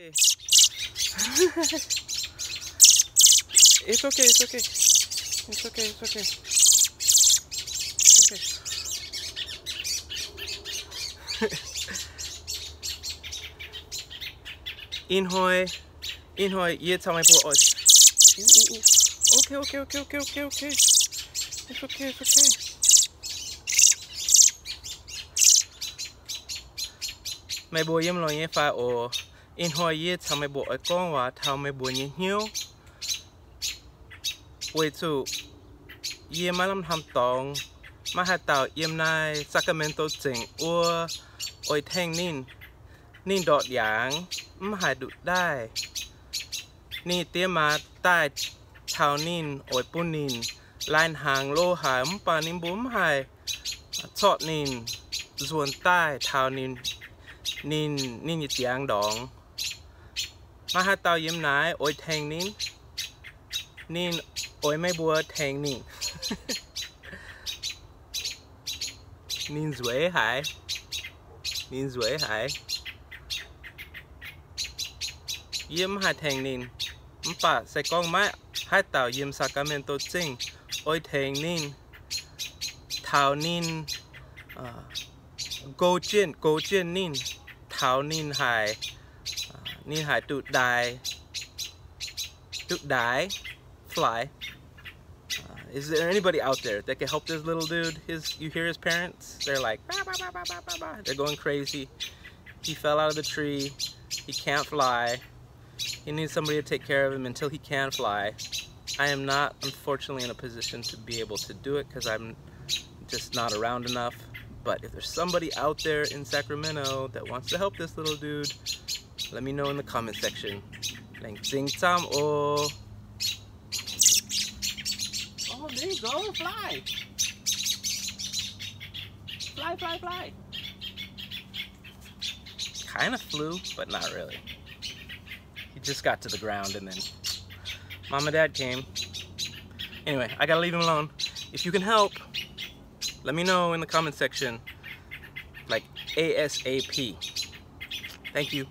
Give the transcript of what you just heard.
It's okay, it's okay. It's okay, it's okay. It's okay. In hoi, ye tell my boy. Okay, okay, okay, okay, okay, okay. It's okay, it's okay. My boy yếm lo ye pha or in hoi ye tell my boy con wa tell my boy ye hiu. Wait to ye malam ham tong ma ha tao yếm nai Sacramento ching or oi thang nin dot yang ma ha du dai ni tia ma tai thao nin oi pun nin line hang lo ham pa nin bum hai chot nin zuan tai thao nin yi tiang dong ma ha tao yếm nai oi thang nin oi mai bua thang nin nin zuế hải yếm hai thang nin pa sai con mai hai tao yếm Sacramento ching oi thang nin thao nin go chiên nin thao nin hải tụ đái fly. Is there anybody out there that can help this little dude? You hear his parents? They're like, bah, bah, bah, bah, bah, bah, bah. They're going crazy. He fell out of the tree. He can't fly. He needs somebody to take care of him until he can fly. I am not, unfortunately, in a position to be able to do it because I'm just not around enough. But if there's somebody out there in Sacramento that wants to help this little dude, let me know in the comment section. Oh, there you go, fly! Fly! Kind of flew, but not really. He just got to the ground and then Mom and Dad came. Anyway, I gotta leave him alone. If you can help, let me know in the comment section, like ASAP. Thank you.